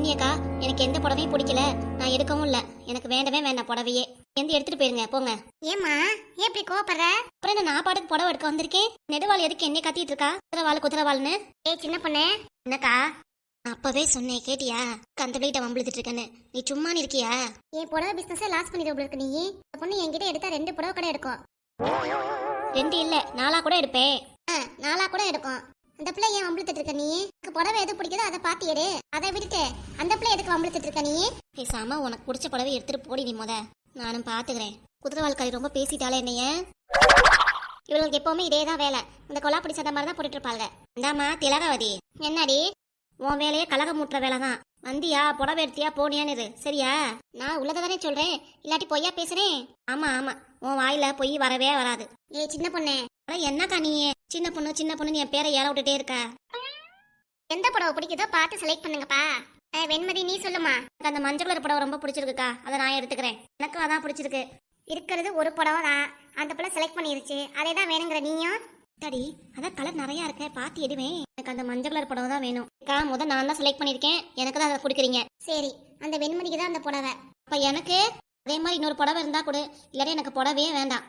அக்கா, எனக்கு எந்த புடவையும் பிடிக்கல, நான் எடுக்கவும் இல்ல. எனக்கு வேண்டவே வேண்டாம் புடவையே. எந்த எடுத்துட்டு போயிருங்க போங்க. ஏமா ஏன் இப்படி கோவப்படுற? அப்புறம் என்ன, நான் பாட்டுக்கு புடவை எடுக்க வந்திருக்கேன். நெடுவாள் எதுக்கு என்ன கத்திட்டு இருக்கா? குதிரவாள்னு. ஏய் சின்ன பொண்ணு, என்னக்கா? நான் அப்பவே சொன்னேன் கேட்டியா? அந்த பிள்ளைகிட்ட வம்பிழுத்துட்டு இருக்கேன்னு. நீ சும்மா இருக்கியா? என் புடவை பிசினஸை லாஸ் பண்ணிட்டு இருக்கு. நீ இந்த பொண்ணு என்கிட்ட எடுத்தா 2 புடவை கடை எடுக்கும். 2 இல்ல 4 கூட எடுப்பேன். 4 கூட எடுக்கும். அந்த பிள்ளை ஏன் வம்பிழுத்துட்டு இருக்க நீ? உனக்கு புடவை எது பிடிக்குதோ அதை பார்த்து எடு. அதை விட்டுட்டு அந்த பிள்ளை எதுக்கு வம்பிழுத்துட்டு இருக்க நீ? பேசாம உனக்கு பிடிச்ச புடவை எடுத்துட்டு போடி நீ முத. நானும் பாத்துக்கிறேன். குதிரவாள்காரி ரொம்ப பேசிட்டாலே என்னைய. இவளுக்கு எப்பவுமே இதேதான் வேலை. இந்த கொலாப்படி சட்டை மாதிரி தான் போட்டுட்டு இருப்பாங்க. இந்தாமா திலகாவதி, என்னடி உன் வேலையே கலகம் மூட்டுற வேலை தான். வந்தியா புடவை எடுத்தியா போனியான்னு சரியா? நான் உள்ளதானே சொல்றேன், இல்லாட்டி பொய்யா பேசுறேன்? ஆமா ஆமா, உன் வாயில பொய் வரவே வராது. ஏய் சின்ன பொண்ணு, என்னக்கா நீ சின்ன பொண்ணு என் பேரை ஏற விட்டுட்டே இருக்க? எந்த புடவை பிடிக்குதோ பார்த்து செலக்ட் பண்ணுங்கப்பா. வெண்மதி நீ சொல்லுமா. எனக்கு அந்த மஞ்சள் கலர் புடவை ரொம்ப பிடிச்சிருக்குக்கா, அதை நான் எடுத்துக்கிறேன். எனக்கும் அதான் பிடிச்சிருக்கு. இருக்கிறது ஒரு புடவை தான், அந்த பிள்ளை செலக்ட் பண்ணிருச்சு. அதே தான் வேணுங்கிற நீயும்? தடி அதான் கலர் நிறைய இருக்க, பார்த்து எடுவேன். எனக்கு அந்த மஞ்சள் கலர் புடவை தான் வேணும். முதல் நான் தான் செலக்ட் பண்ணிருக்கேன், எனக்கு தான் அதை கொடுக்குறீங்க. சரி, அந்த வெண்மதிக்கு தான் அந்த புடவை. அப்ப எனக்கு அதே மாதிரி இன்னொரு புடவை இருந்தா கொடு, இல்லாட்டி எனக்கு புடவையே வேண்டாம்.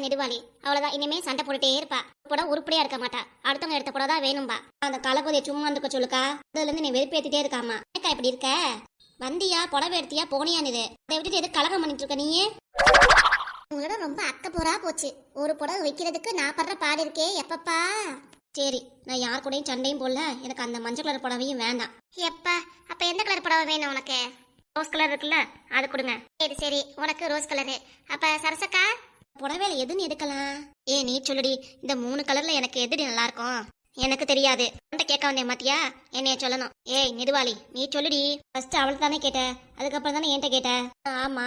நெடுவாளி அவ்வளவுதான், இனிமே சண்டை போட்டுட்டே இருப்பா. புடவை உருப்படியா இருக்க மாட்டா. அடுத்தவங்க எடுத்த புடவை தான் வேணும்பா. அந்த கலப்பதைய சும்மா இருக்க சொல்லுக்கா. அதுல இருந்து நீ வெறுப்பேத்திட்டே இருக்காமா. ஏக்கா இப்படி இருக்க? வந்தியா புடவை எடுத்தியா போனியான்னு அதை விட்டுட்டு எது கலகம் பண்ணிட்டு இருக்க நீயே? உங்களோட ரொம்ப அக்கப்போரா போச்சு. ஒரு புடவை வைக்கிறதுக்கு நான் படுற பாடு இருக்கே எப்பப்பா. சரி, நான் யார் கூடயும் சண்டையும் போடல. எனக்கு அந்த மஞ்சள் கலர் புடவையும் வேண்டாம். எப்பா, அப்ப எந்த கலர் புடவை வேணும் உனக்கு? ரோஸ் கலர் இருக்குல்ல, அது கொடுங்க. சரி சரி, உனக்கு ரோஸ் கலரு. அப்ப சரசக்கா புடவையில எதுன்னு எடுக்கலாம்? நீ சொல்லுடி, இந்த 3 கலர்ல எனக்கு எதுடி நல்லா இருக்கும்? எனக்கு தெரியாது. கேட்க வந்தேன் மாத்தியா, என்னைய சொல்லணும். ஏய் நெடுவாளி நீ சொல்லுடி. ஃபர்ஸ்ட் அவள் தானே கேட்ட, அதுக்கப்புறம் தானே என்கிட்ட கேட்ட. ஆமா,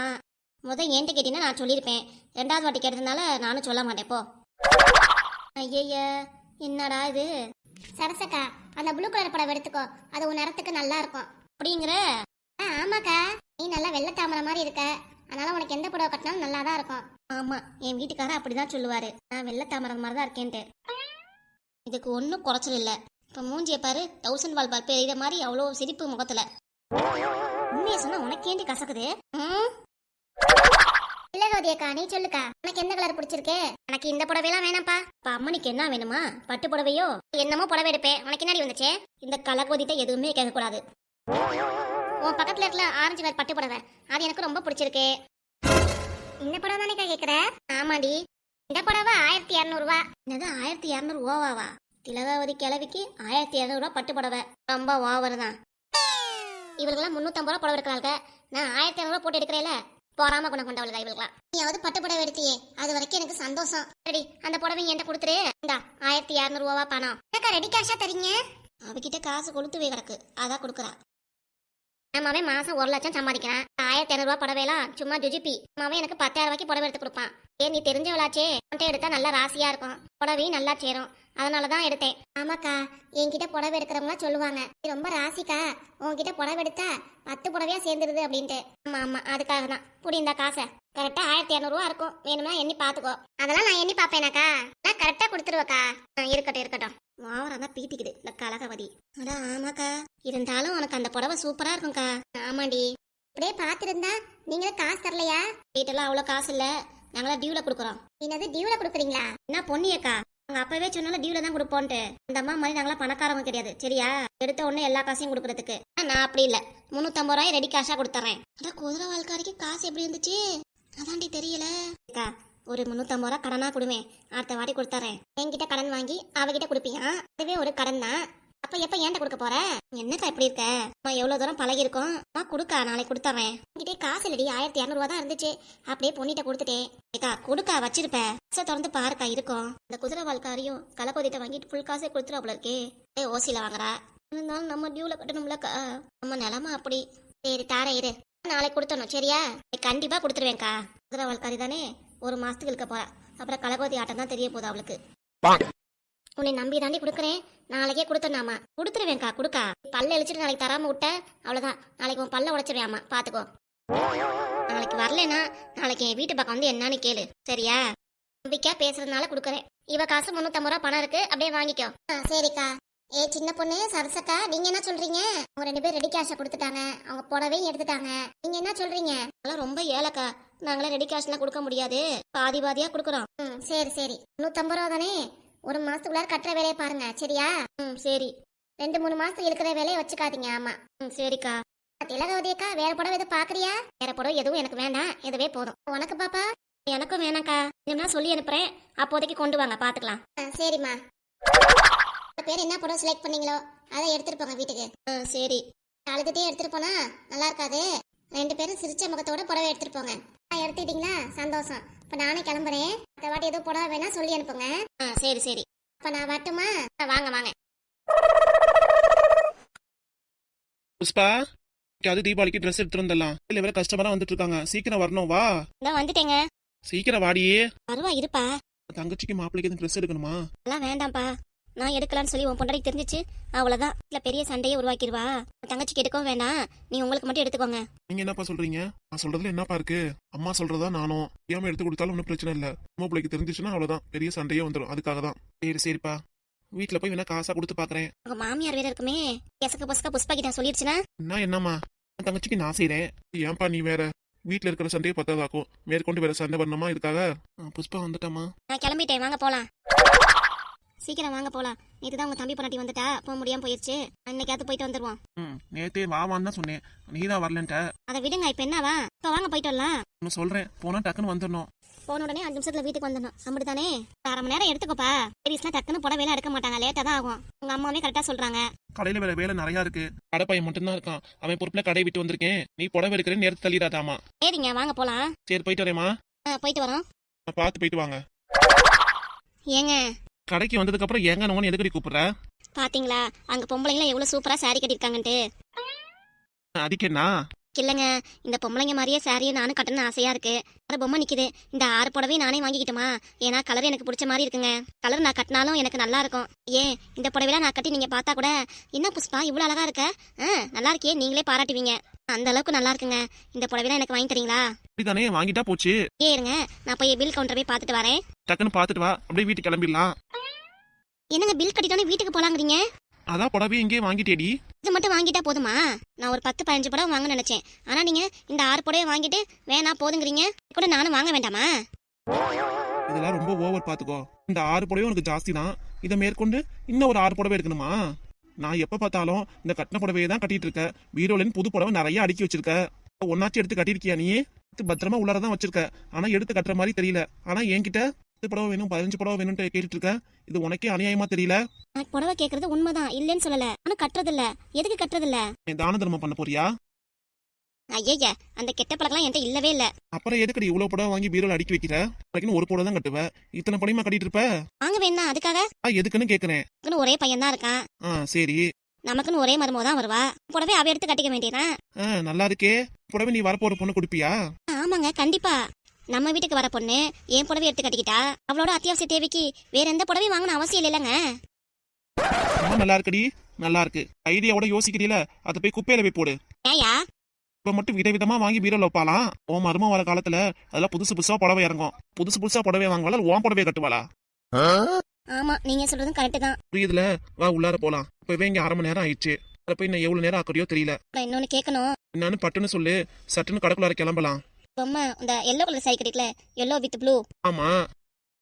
என்கிட்ட கேட்டீங்கன்னா நான் சொல்லியிருப்பேன். 2வது வாட்டி கேட்டதுனால நானும் சொல்ல மாட்டேன் போ. ஐய என்னடா இது? சரசக்கா, அந்த ப்ளூ கலர் புடவை எடுத்துக்கோ, அது உன் நிறத்துக்கு நல்லா இருக்கும். அப்படிங்கிற? ஆமாக்கா, நீ நல்லா வெள்ளை தாமரை மாதிரி இருக்க, அதனால உனக்கு எந்த புடவை கட்டினாலும் நல்லா தான் இருக்கும். ஆமா, என் வீட்டுக்காரர் அப்படிதான் சொல்லுவாரு, நான் வெள்ளை தாமரை மாதிரி தான் இருக்கேன்ட்டு. இதுக்கு ஒன்றும் குறைச்சல் இல்லை. இப்போ மூஞ்சியை பாரு, 1000 வால் பல்பு எறிகிற மாதிரி அவ்வளோ சிரிப்பு முகத்துல. உண்மையை சொன்னா உனக்கேண்டி கசக்குது? இல்லகோதியக்கா நீ சொல்லுக்கா, உனக்கு எந்த கலர் பிடிச்சிருக்கு? எனக்கு இந்த புடவைலாம் வேணாம்ப்பா. இப்போ அம்மனுக்கு என்ன வேணுமா? பட்டு புடவையோ என்னமோ புடவை எடுப்பேன். உனக்கு என்னடி வந்துச்சே? இந்த கலகோதிட்ட எதுவுமே கேட்கக்கூடாது. உன் பக்கத்துல இருக்கல ஆரஞ்சு கலர் பட்டு புடவை, அது எனக்கு ரொம்ப பிடிச்சிருக்கு. இந்த புடவை தானே கேட்குற? ஆமாடி, இந்த புடவை 1200 ரூபா. என்னது 1200 ஓவாவா? திலகாவதி கிழவிக்கு 1200 ரூபா பட்டு புடவை ரொம்ப ஓவர் தான். இவளுக்கெல்லாம் 350 ரூபா புடவை எடுக்கிறாங்க, நான் 1200 ரூபா போட்டு எடுக்கிறேன்ல. போறாம குணம் கொண்டவளுக்கா இவளுக்கெல்லாம். நீயாவது பட்டு புடவை எடுத்தியே, அது வரைக்கும் எனக்கு சந்தோஷம். சரி, அந்த புடவை என்கிட்ட கொடுத்துரு. இந்தா 1200 ரூபாவா பணம். எனக்கா ரெடி கேஷா தரீங்க? அவகிட்ட காசு கொளுத்துவே கிடக்கு, அதான் கொடுக்குறா. நம்மவே மாசம் 1 லட்சம் சம்பாதிக்கிறான். 1200 ரூபா புடவைலாம் சும்மா ஜுஜிப்பி. நம்மவே எனக்கு 10,000 ரூபாய்க்கு புடவை எடுத்து கொடுப்பான். நீ தெரிஞ்சவளாச்சே, உன்கிட்ட எடுத்தா நல்லா ராசியா இருக்கும், புடவையும் நல்லா சேரும், அதனாலதான் எடுத்தேன். ஆமாக்கா, என்கிட்ட புடவை எடுக்கிறவங்க சொல்லுவாங்க, ரொம்ப ராசிக்கா, உன்கிட்ட புடவை எடுத்தா 10 புடவையா சேர்ந்துருது அப்படின்ட்டு. ஆமா ஆமா, அதுக்காக தான். புடிந்தா காசை கரெக்டா 1200 ரூபா இருக்கும். வேணும்னா எண்ணி பாத்துக்கோ. அதெல்லாம் நான் எண்ணி பாப்பேனாக்கா, நான் கரெக்டா கொடுத்துருவக்கா. இருக்கட்டும் இருக்கட்டும். வாவராதான் பீத்திக்குது இந்த கலகவதி. அதான் ஆமாக்கா, இருந்தாலும் உனக்கு அந்த புடவை சூப்பரா இருக்கும்க்கா. ஆமாண்டி, இப்படியே பாத்துருந்தா நீங்களும் காசு தரலையா? வீட்டெல்லாம் அவ்வளோ காசு இல்ல, நாங்களா டியூல கொடுக்குறோம். என்னது டியூல கொடுக்குறீங்களா? என்ன பொண்ணியக்கா, அவங்க அப்பவே சொன்னாலும் டியூல தான் கொடுப்போன்ட்டு. அந்த அம்மா மாதிரி நாங்களா பணக்காரங்க கிடையாது சரியா? எடுத்த உடனே எல்லா காசையும் கொடுக்கறதுக்கு. நான் அப்படி இல்ல, 350 ரூபாய் ரெடி காசா கொடுத்துறேன். அதான் குதிரை வாழ்க்காரிக்கு காசு எப்படி இருந்துச்சு அதாண்டி தெரியல. ஒரு 350 ரூபா கடனா கொடுவேன், அடுத்த வாட்டி கொடுத்துறேன். என்கிட்ட கடன் வாங்கி அவகிட்ட கொடுப்பியா? அதுவே ஒரு கடன் தான். அப்ப எப்ப ஏன்ட்ட கொடுக்க போற? என்னக்கா இப்படி இருக்க? எவ்வளவு தூரம் பழகி இருக்கோம். கொடுக்கா, நாளைக்கு கொடுத்துறேன். என்கிட்ட காசு இல்லடி, 1200 ரூபா தான் இருந்துச்சு, அப்படியே பொண்ணிட்ட கொடுத்துட்டேன். ஏக்கா கொடுக்கா, வச்சிருப்பேன். திறந்து பாருக்கா இருக்கும். இந்த குதிரை வாழ்க்காரியும் கலப்பொதிட்ட வாங்கிட்டு ஃபுல் காசே கொடுத்துரும் அவ்வளோ இருக்கே. ஓசியில வாங்குறா, இருந்தாலும் நம்ம டியூல கட்டணும்லக்கா, நம்ம நிலமா அப்படி. சரி தாரே இரு, நாளைக்கு கொடுத்தணும் சரியா? கண்டிப்பா கொடுத்துருவேன்க்கா. குதிரை வாழ்க்காரி தானே, ஒரு மாசத்துக்கு இருக்க போறா, அப்புறம் கலப்பொதி ஆட்டம் தான் தெரிய போகுது அவளுக்கு. உன்னை நம்பி தாண்டி கொடுக்குறேன், நாளைக்கே கொடுத்தனாமா. கொடுத்துருவேன்க்கா, கொடுக்கா. பல்ல இழிச்சிட்டு நாளைக்கு தராம விட்ட அவ்வளவுதான், நாளைக்கு உன் பல்ல உடைச்சிருவேன் பாத்துக்கோ. நாளைக்கு வரலனா நாளைக்கு என் வீட்டு பக்கம் வந்து என்னன்னு கேளு சரியா? நம்பிக்கையா பேசுறதுனால கொடுக்குறேன். இவ காசு 350 ரூபா பணம் இருக்கு, அப்படியே வாங்கிக்கோ. சரிக்கா. ஏ சின்ன பொண்ணு சரசக்கா, நீங்க என்ன சொல்றீங்க? அவங்க 2 பேர் ரெடி கேஷ கொடுத்துட்டாங்க, அவங்க புடவையும் எடுத்துட்டாங்க. நீங்க என்ன சொல்றீங்க? அதெல்லாம் ரொம்ப ஏலக்கா, நாங்களே ரெடி கேஷ்லாம் கொடுக்க முடியாது, பாதி பாதியா கொடுக்குறோம். சரி சரி, 150 ரூபா தானே, ஒரு மாசத்துக்குள்ளார கட்டுற வேலையை பாருங்க, சரியா? சரி. 2-3 மாசத்துக்கு இருக்கிற வேலையை வச்சுக்காதீங்க. ஆமா. சரிக்கா. திலகவதியக்கா, வேற புடவை எதுவும் பாக்குறியா? வேற புடவை எதுவும் எனக்கு வேண்டாம், இதுவே போதும். உனக்கு பாப்பா? எனக்கும் வேணாக்கா, என்ன சொல்லி அனுப்புறேன், அப்போதைக்கு கொண்டு வாங்க, பாத்துக்கலாம். சரிம்மா. பேர் என்ன புடவை செலக்ட் பண்ணீங்களோ அதை எடுத்துட்டு போங்க வீட்டுக்கு. சரி. அழுதுட்டே எடுத்துட்டு போனா நல்லா இருக்காது. 2 பேரும் சிரிச்ச முகத்தோட புடவை எடுத்துட்டு போங்க. எடுத்துக்கிட்டீங்களா? சந்தோஷம். இப்ப நானே கிளம்புறேன். அந்த வாட்டி எதுவும் புடவை வேணா சொல்லி அனுப்புங்க. சரி சரி. இப்ப நான் வரட்டுமா? வாங்க வாங்க. புஷ்பா, அது தீபாவளிக்கு ட்ரெஸ் எடுத்துட்டு வந்துடலாம். இல்ல வேற கஸ்டமரா வந்துட்டு இருக்காங்க, சீக்கிரம் வரணும். வா, நான் வந்துட்டேங்க. சீக்கிரம் வாடியே. வருவா, இருப்பா. தங்கச்சிக்கு மாப்பிள்ளைக்கு எதுவும் ட்ரெஸ் எடுக்கணுமா? எல்லாம் வேண்டாம்ப்பா, நான் எடுக்கலான்னு சொல்லி உன் பொண்டாட்டி தெரிஞ்சிச்சு, அவ்வளவுதான். இல்ல பெரிய சண்டையே உருவாக்கிடுவா. தங்கச்சிக்கு எடுக்கவும் வேண்டாம், நீ உங்களுக்கு மட்டும் எடுத்துக்கோங்க. நீங்க என்னப்பா சொல்றீங்க? நான் சொல்றதுல என்னப்பா இருக்கு? அம்மா சொல்றதா நானும் ஏமா எடுத்து கொடுத்தாலும் ஒன்றும் பிரச்சனை இல்ல. மாப்பிள்ளைக்கு தெரிஞ்சிச்சுன்னா அவ்வளவுதான், பெரிய சண்டையே வந்துடும். அதுக்காக தான். சரி சரிப்பா, வீட்டுல போய் வேணா காசா கொடுத்து பாக்குறேன். உங்க மாமியார் வேற இருக்குமே, எசக்க பொசக்க புஷ்பா கிட்ட சொல்லிடுச்சுன்னா. என்னம்மா, என் தங்கச்சிக்கு நான் செய்றேன், ஏன்பா நீ வேற? வீட்டுல இருக்கிற சண்டையை பத்தாதாக்கும், மேற்கொண்டு வேற சண்டை வரணுமா? இதுக்காக புஷ்பா வந்துட்டாமா. நான் கிளம்பிட்டேன், வாங்க போலாம். சீக்கிரம் வாங்க போலாம். நேற்று தான் உங்க தம்பி பொண்டாட்டி வந்துட்டா, போக முடியாம போயிருச்சு. இன்னைக்காவது போயிட்டு வந்துருவோம். நேத்தே வாவான்னு தான் சொன்னேன், நீதான் வரலன்ட்ட. அதை விடுங்க, இப்ப என்னவா? இப்ப வாங்க போயிட்டு வரலாம். ஒன்னு சொல்றேன், போனா டக்குன்னு வந்துடணும். போன உடனே 5 நிமிஷத்துல வீட்டுக்கு வந்துடணும், அப்படித்தானே? 1/2 மணி நேரம் எடுத்துக்கோப்பா. லேடிஸ்லாம் டக்குன்னு புடவைலாம் எடுக்க மாட்டாங்க, லேட்டா தான் ஆகும். உங்க அம்மாவே கரெக்டா சொல்றாங்க. கடையில வேற வேலை நிறைய இருக்கு, கடை பையன் மட்டும்தான் இருக்கான், அவன் பொறுப்புல கடை விட்டு வந்திருக்கேன். நீ புடவை எடுக்கிறேன்னு நேரத்து தள்ளிடாதாமா. சரிங்க, வாங்க போலாம். சரி போயிட்டு வரேம்மா. போயிட்டு வரோம். பார்த்து போயிட்டு வாங்க. ஏங்க, கடைக்கு வந்ததுக்கு அப்புறம் ஏங்க நோன்னு எதுக்கடி கூப்பிடுற? பாத்தீங்களா அங்க பொம்பளைங்களாம் எவ்வளவு சூப்பரா சாரி கட்டிருக்காங்கன்ட்டு? அதுக்கேண்ணா? இல்லைங்க, இந்த பொம்பளைங்க மாதிரியே சாரியை நானும் கட்டணும்னு ஆசையா இருக்கு. ஒரு பொம்மை நிக்குது, இந்த 6 புடவையும் நானே வாங்கிக்கிட்டுமா? ஏன்னா கலர் எனக்கு பிடிச்ச மாதிரி இருக்குங்க. கலர் நான் கட்டினாலும் எனக்கு நல்லா இருக்கும். ஏன் இந்த புடவைலாம் நான் கட்டி நீங்க பார்த்தா கூட, என்ன புஷ்பா இவ்வளவு அழகா இருக்க, நல்லா இருக்கே, நீங்களே பாராட்டுவீங்க. அந்த அளவுக்கு நல்லா இருக்குங்க. இந்த புடவைலாம் எனக்கு வாங்கி தரீங்களா? இப்படிதானே, வாங்கிட்டா போச்சு. இருங்க, நான் போய் பில் கவுண்டர் போய் பார்த்துட்டு வரேன். டக்குன்னு பார்த்துட்டு வா, அப்படியே வீட்டுக்கு கிளம்பிடலாம். என்னங்க, பில் கட்டிட்டோன்னே வீட்டுக்கு போலாங்கிறீங்க? அதான் புடவை இங்கே வாங்கிட்டேடி. இது மட்டும் வாங்கிட்டா போதுமா? நான் ஒரு 10-15 புடவை வாங்க நினைச்சேன். ஆனா நீங்க இந்த 6 புடவை வாங்கிட்டு வேணா போதுங்கிறீங்க. கூட நானும் வாங்க வேண்டாமா? இதெல்லாம் ரொம்ப ஓவர் பாத்துக்கோ. இந்த 6 புடவை உனக்கு ஜாஸ்தி தான், இதை மேற்கொண்டு இன்னும் ஒரு 6 புடவை எடுக்கணுமா? நான் எப்ப பார்த்தாலும் இந்த கட்டின புடவையை தான் கட்டிட்டு இருக்க. பீரோலின் புது புடவை நிறைய அடுக்கி வச்சிருக்க. ஒன்னாச்சும் எடுத்து கட்டிருக்கியா நீ? பத்திரமா உள்ளாரதான் வச்சிருக்க, ஆனா எடுத்து கட்டுற மாதிரி தெரியல. ஆனா என்கிட்ட 10 புடவை வேணும் 15 புடவை வேணும்னு கேட்டுட்டு இருக்க. இது உனக்கே அநியாயமா தெரியல? எனக்கு புடவை கேக்குறது உண்மைதான், இல்லைன்னு சொல்லல. ஆனா கட்டுறது இல்ல. எதுக்கு கட்டுறது இல்ல? நீ தான தர்மம் பண்ண போறியா? ஐயா, அந்த கெட்ட பழக்கம் என்கிட்ட இல்லவே இல்ல. அப்புறம் எதுக்கடி இவ்வளவு புடவை வாங்கி பீரோல அடுக்கி வைக்கிற? உனக்குன்னு ஒரு புடவை தான் கட்டுவ, இத்தனை புடவையுமா கட்டிட்டு இருப்ப? வாங்க வேணா அதுக்காக? எதுக்குன்னு கேக்குறேன். நமக்குன்னு ஒரே பையன் தான் இருக்கான். சரி. நமக்குன்னு ஒரே மருமக தான் வருவா. புடவை அவ எடுத்து கட்டிக்க வேண்டியதான். நல்லா இருக்கே. புடவை நீ வரப்போற பொண்ணு கொடுப்பியா? ஆமாங்க, கண்டிப்பா. நம்ம வீட்டுக்கு வர பொண்ணு என் புடவை எடுத்து கட்டிக்கிட்டா அவளோட அத்தியாவசிய தேவைக்கு வேற எந்த புடவையும் வாங்கணும் அவசியம் இல்லைங்க. நல்லா இருக்குடி, நல்லா இருக்கு. ஐடியாவோட யோசிக்கிறீல, அதை போய் குப்பையில போய் போடு. ஏயா இப்ப மட்டும் விதவிதமா வாங்கி பீரோல வைப்பாலாம். உன் மரும வர காலத்துல அதெல்லாம் புதுசு புதுசா புடவை இறங்கும். புதுசு புதுசா புடவை வாங்குவாளா, உன் புடவையை கட்டுவாளா? ஆமா, நீங்க சொல்றதும் கரெக்ட் தான். புரியுதுல? வா உள்ளார போலாம். இப்பவே இங்க 1/2 மணி நேரம் ஆயிடுச்சு. அதை போய் நான் எவ்வளவு நேரம் ஆக்குறியோ தெரியல. இன்னொன்னு கேட்கணும். என்னன்னு பட்டுன்னு சொல்லு, சட்டுன்னு கடைக்குள்ளார கிளம்பலாம். பொம்மை இந்த எல்லோ கலர் சாரி கட்டிக்கல, எல்லோ வித் ப்ளூ. ஆமா,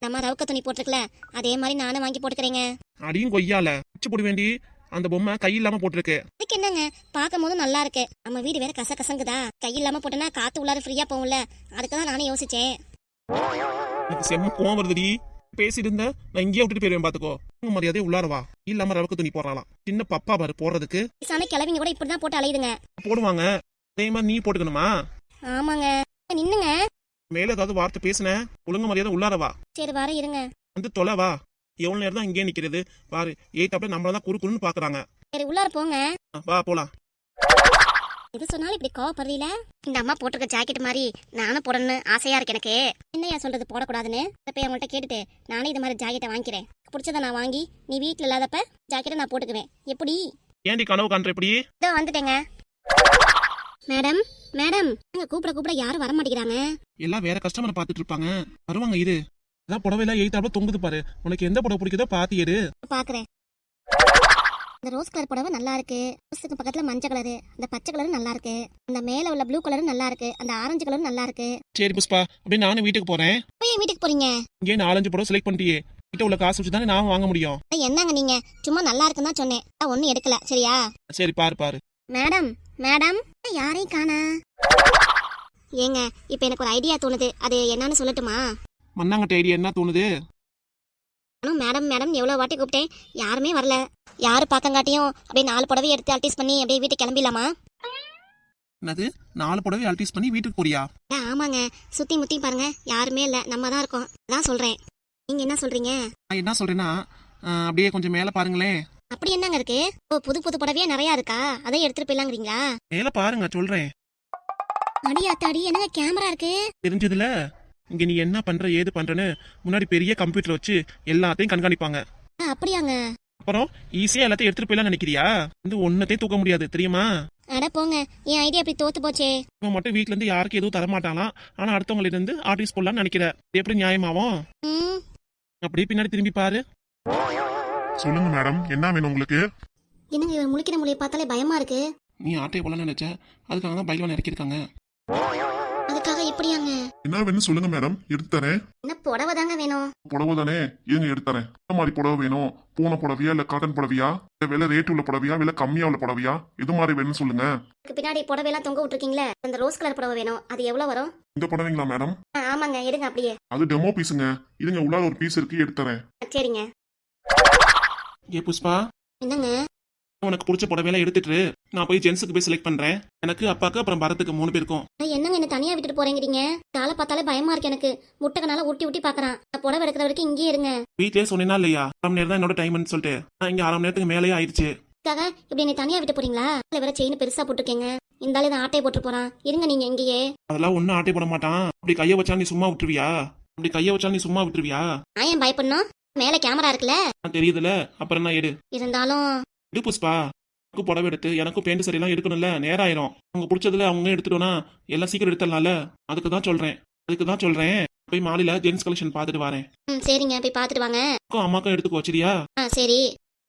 நம்ம ரவுக்க துணி போட்டுருக்கல, அதே மாதிரி நானும் வாங்கி போட்டுக்கிறேங்க. அடியும் கொய்யால வச்சு போட வேண்டி அந்த பொம்மை கை இல்லாம போட்டிருக்கு. அதுக்கு என்னங்க, பார்க்கும் போது நல்லா இருக்கு. நம்ம வீடு வேற கசங்குதா, கை இல்லாம போட்டனா காத்து உள்ளார ஃப்ரீயா போகும்ல, அதுக்குதான் நானே யோசிச்சேன். எனக்கு செம்ம கோவம் வருதுடி. பேசிட்டு இருந்த நான் இங்கேயே விட்டுட்டு போயிருவேன். பாத்துக்கோ, மரியாதை உள்ளாரவா. இல்லாம ரவுக்க துணி போடலாம். சின்ன பப்பா பாரு போடுறதுக்கு. கிளவிங்க கூட இப்படிதான் போட்டு அலையுதுங்க. போடுவாங்க, அதே மாதிரி நீ போட்டுக்கணுமா? ஆமாங்க. நின்னுங்க, மேல ஏதாவது வார்த்தை பேசுன ஒழுங்கு மரியாதை உள்ளாரவா. சரி வர இருங்க. வந்து தொலைவா. எவ்வளவு நேரம் தான் இங்கே நிக்கிறது பாரு. ஏத்தாப்புல நம்மளதான் குறுக்குன்னு பாக்குறாங்க. சரி உள்ளார போங்க. வா போலாம். இது சொன்னாலும் இப்படி கோவப்படுறீல? இந்த அம்மா போட்டிருக்க ஜாக்கெட் மாதிரி நானும் போடணும்னு ஆசையா இருக்கு எனக்கு. என்னையா சொல்றது போடக்கூடாதுன்னு? போய் அவங்கள்ட்ட கேட்டுட்டு நானே இது மாதிரி ஜாக்கெட்டை வாங்கிக்கிறேன். பிடிச்சதை நான் வாங்கி நீ வீட்டுல இல்லாதப்ப ஜாக்கெட்டை நான் போட்டுக்குவேன். எப்படி? ஏண்டி கனவு காண்ற? எப்படி? இதோ வந்துட்டேங்க. மேடம் மேடம், கூப்பிட யாரும் வர மாட்டேங்கிறாங்க. எல்லாம் வேற கஸ்டமர் பாத்துட்டு இருப்பாங்க, வருவாங்க. இரு. அதான் புடவை எல்லாம் ஏத்தாப்புல தொங்குது பாரு. உனக்கு எந்த புடவை பிடிக்குதோ பாத்து எடு. பாக்குறேன். இந்த ரோஸ் கலர் புடவை நல்லா இருக்கு, ரோஸுக்கு பக்கத்துல மஞ்சள் கலரு, அந்த பச்சை கலரும் நல்லா இருக்கு, அந்த மேல உள்ள ப்ளூ கலரும் நல்லா இருக்கு, அந்த ஆரஞ்சு கலரும் நல்லா இருக்கு. சரி புஷ்பா, அப்படியே நானும் வீட்டுக்கு போறேன். போய் என் வீட்டுக்கு போறீங்க? இங்கே 4-5 புடவை செலக்ட் பண்ணிட்டியே, கிட்ட உள்ள காசு வச்சு தானே நான் வாங்க முடியும். என்னங்க நீங்க, சும்மா நல்லா இருக்குன்னு தான் சொன்னேன், ஒன்னும் எடுக்கல சரியா? சரி பாரு பாரு. மேடம் மேடம், யாரையும் காணா. ஏங்க இப்ப எனக்கு ஒரு ஐடியா தோணுது, அது என்னன்னு சொல்லட்டுமா? மண்ணாங்கட்ட ஐடியா என்ன தோணுது? நானும் மேடம் மேடம் எவ்வளோ வாட்டி கூப்பிட்டேன், யாருமே வரல. யாரு பார்க்கங்காட்டியும் அப்படியே 4 புடவை எடுத்து அல்டிஸ் பண்ணி அப்படியே வீட்டுக்கு கிளம்பிடலாமா? என்னது 4 புடவை அல்டிஸ் பண்ணி வீட்டுக்கு போறியா? ஆமாங்க, சுத்தி முத்தி பாருங்க, யாருமே இல்ல, நம்ம தான் இருக்கோம், அதான் சொல்றேன். நீங்க என்ன சொல்றீங்க? நான் என்ன சொல்றேன்னா, அப்படியே கொஞ்சம் மேல பாருங்களேன். அப்படி என்னங்க இருக்கு? ஓ, புது புது புடவையா நிறைய இருக்கா, அதை எடுத்துட்டு போயிடலாங்கிறீங்களா? மேல பாருங்க சொல்றேன். அடியாத்தாடி, என்னங்க கேமரா இருக்கு? தெரிஞ்சதுல இங்க நீ என்ன பண்ற ஏது பண்றன்னு முன்னாடி பெரிய கம்ப்யூட்டர் வச்சு எல்லாத்தையும் கண்காணிப்பாங்க. அப்படியாங்க? அப்புறம் ஈஸியா எல்லாத்தையும் எடுத்துட்டு போயிடலாம் நினைக்கிறியா? வந்து ஒன்னத்தையும் தூக்க முடியாது தெரியுமா? அட போங்க, என் ஐடியா அப்படி தோத்து போச்சே. இவன் மட்டும் வீட்ல இருந்து யாருக்கு எதுவும் தரமாட்டாலாம், ஆனா அடுத்தவங்கள்ட்ட இருந்து ஆர்டிஸ்ட் போடலாம்னு நினைக்கிற. இது எப்படி நியாயமாவும்? ம், அப்படியே பின்னாடி திரும்பி பாரு. சொல்லுங்க மேடம், என்ன வேணும் உங்களுக்கு? என்னங்க இவர் முழிக்கிற மொழியை பார்த்தாலே பயமா இருக்கு. நீ ஆட்டையை போலன்னு நினைச்ச, அதுக்காக தான் பைக்ல இறக்கிருக்காங்க. அதுக்காக இப்படியாங்க? என்ன வேணும் சொல்லுங்க மேடம், எடுத்து தரேன். என்ன புடவை தாங்க வேணும்? புடவை தானே, இருங்க எடுத்து தரேன். என்ன மாதிரி புடவை வேணும்? பூனை புடவையா இல்ல காட்டன் புடவையா, இல்ல விலை ரேட் உள்ள புடவையா, விலை கம்மியா உள்ள புடவையா, எது மாதிரி வேணும்னு சொல்லுங்க. இதுக்கு பின்னாடி புடவையெல்லாம் தொங்க விட்டுருக்கீங்களே, அந்த ரோஸ் கலர் புடவை வேணும், அது எவ்வளவு வரும்? இந்த புடவைங்களா மேடம்? ஆமாங்க, எடுங்க அப்படியே. அது டெமோ பீஸுங்க, இருங்க உள்ளார ஒரு பீஸ் இருக்கு, எடுத்து தரேன். சரிங்க. ஏ புஷ்பா, என்னங்க? உனக்கு பிடிச்ச புடவையெல்லாம் எடுத்துட்டு நான் போய் ஜென்ஸுக்கு போய் செலக்ட் பண்றேன். எனக்கு அப்பாக்கு அப்புறம் பரத்துக்கு 3 பேருக்கும். என்னங்க என்ன தனியா விட்டுட்டு போறேங்கிறீங்க? காலை பார்த்தாலே பயமா இருக்கு எனக்கு, முட்டைக்கனால ஊட்டி ஊட்டி பாக்குறான். புடவை எடுக்கிற வரைக்கும் இங்கே இருங்க. வீட்லயே சொன்னேன்னா இல்லையா, 1/2 மணி நேரம் தான் என்னோட டைம்னு சொல்லிட்டு நான் இங்க 1/2 மணி நேரத்துக்கு மேலேயே ஆயிடுச்சு. இதுக்காக இப்படி என்னை தனியா விட்டு போறீங்களா? இல்ல வேற செயின் பெருசா போட்டுருக்கீங்க, இந்த ஆளு ஆட்டையை போட்டு போறான். இருங்க நீங்க இங்கேயே. அதெல்லாம் ஒன்னும் ஆட்டை போட மாட்டான். அப்படி கைய வச்சா நீ சும்மா விட்டுருவியா? அப்படி கைய வச்சா நீ சும்மா விட்டுருவியா? நான் ஏன் பயப்படணும்? மேல கேமரா இருக்குல்ல. தெரியுதுல, அப்புறம் என்ன எடு. இருந்தாலும் எடு புஷ்பா, எனக்கு புடவை எடுத்து எனக்கும் பேண்ட் சரியெல்லாம் எடுக்கணும்ல, நேரம் ஆயிரும். அவங்க பிடிச்சதுல அவங்க எடுத்துட்டோம்னா எல்லாம் சீக்கிரம் எடுத்துடலாம்ல, அதுக்கு தான் சொல்றேன். போய் மாலையில ஜென்ஸ் கலெக்ஷன் பாத்துட்டு வரேன். சரிங்க, போய் பாத்துட்டு வாங்க. அம்மாக்கும் எடுத்துக்கோ சரியா? சரி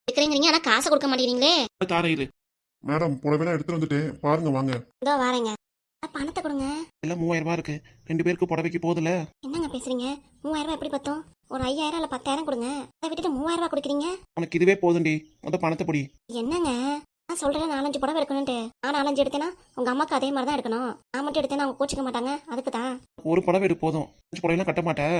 எடுக்கிறீங்க, ஆனா காசை கொடுக்க மாட்டேங்கிறீங்களே. தாரையிரு. மேடம் புடவைலாம் எடுத்துட்டு வந்துட்டேன், பாருங்க வாங்க. இதோ வரேங்க. பணத்தை கொடுங்க. எல்லாம் 3000 ரூபாய் இருக்கு, 2 பேருக்கு புடவைக்கு போதுல. என்னங்க பேசுறீங்க? 3000 ரூபாய் எப்படி பத்தும்? ஒரு 5000 இல்ல 10000 கொடுங்க. அதை விட்டுட்டு 3000 ரூபாய் கொடுக்குறீங்க. உனக்கு இதுவே போதுண்டி, மொத்த பணத்தை பொடி. என்னங்க நான் சொல்றேன், 4-5 புடவை எடுக்கணும்ட்டு. நான் 4-5 எடுத்தேன்னா உங்க அம்மாக்கு அதே மாதிரி தான் எடுக்கணும். நான் மட்டும் எடுத்தேன்னா அவங்க கோச்சிக்க மாட்டாங்க, அதுக்கு தான். ஒரு புடவை எடு போதும், 5 புடவைலாம் கட்ட மாட்டேன்.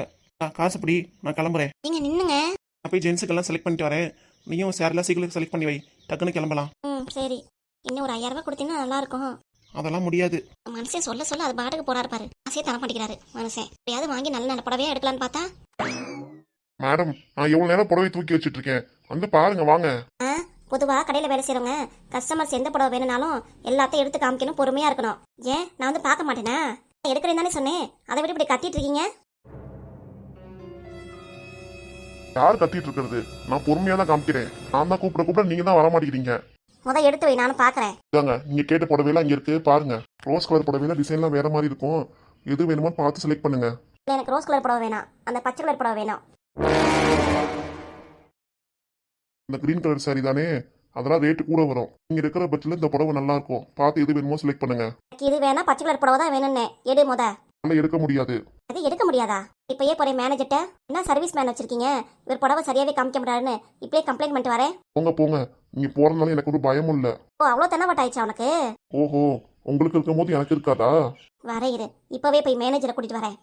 காசு பிடி, நான் கிளம்புறேன். நீங்க நின்னுங்க. நான் போய் ஜென்ஸுக்கெல்லாம் செலக்ட் பண்ணிட்டு வரேன். நீயும் சேரெல்லாம் சீக்கிரம் செலக்ட் பண்ணி வை, டக்குன்னு கிளம்பலாம். சரி, இன்னும் ஒரு 5000 ரூபாய் கொடுத்தீங்கன்னா நல்லா இருக்கும். அதெல்லாம் முடியாது. மனுஷன் சொல்ல சொல்ல அது பாட்டுக்கு போறாரு பாரு, ஆசையே தர மாட்டேங்கிறாரு மனுஷன். எப்படியாவது வாங்கி நல்ல நல்ல புடவையா எடுக்கலான்னு பார்த்தா. மேடம் நான் எவ்வளவு நேரம் புடவை தூக்கி வச்சிட்டு இருக்கேன், வந்து பாருங்க வாங்க. பொதுவா கடையில வேலை செய்யறவங்க கஸ்டமர்ஸ் எந்த புடவை வேணும்னாலும் எல்லாத்தையும் எடுத்து காமிக்கணும், பொறுமையா இருக்கணும். ஏன் நான் வந்து பார்க்க மாட்டேனா? எடுக்கிறேன் தானே சொன்னேன், அதை விட்டு இப்படி கத்திட்டு இருக்கீங்க. யார் கத்திட்டு இருக்கிறது? நான் பொறுமையா தான் காமிக்கிறேன். நான் தான் கூப்பிட நீங்க தான் வர மாட்டேங்கிறீங்க. எடுத்து வை, நானும் பாக்குறேன். இதாங்க நீங்க கேட்ட புடவைலாம் இங்க இருக்கு பாருங்க. ரோஸ் கலர் புடவையில டிசைன்லாம் வேற மாதிரி இருக்கும், எது வேணுமோ பார்த்து செலக்ட் பண்ணுங்க. எனக்கு ரோஸ் கலர் புடவை வேணாம், அந்த பச்சை கலர் புடவை வேணும். இந்த கிரீன் கலர் சாரி தானே, அதெல்லாம் ரேட்டு கூட வரும். நீங்க இருக்கிற பட்சத்தில் இந்த புடவை நல்லா இருக்கும், பார்த்து எது வேணுமோ செலக்ட் பண்ணுங்க. எனக்கு இது வேணா, பச்சை கலர் புடவை தான் வேணும்னே. எடு முத. அதெல்லாம் எடுக்க முடியாது. அது எடுக்க முடியாதா? இப்பயே போறேன் மேனேஜர்ட்ட. என்ன சர்வீஸ் மேன் வச்சிருக்கீங்க, இவர் புடவை சரியாவே காமிக்க முடியாதுன்னு இப்பயே கம்ப்ளைண்ட் பண்ணிட்டு வரேன். போங்க நீங்க போறதுனால எனக்கு ஒரு பயமும் இல்ல. ஓ, அவ்வளோ தென்னவட்ட ஆயிடுச்சா உனக்கு? ஓஹோ, உங்களுக்கு இருக்கும் போது எனக்கு இருக்காதா? வர இரு, இப்பவே போய் மேனேஜரை கூட்டிட்டு வரேன்.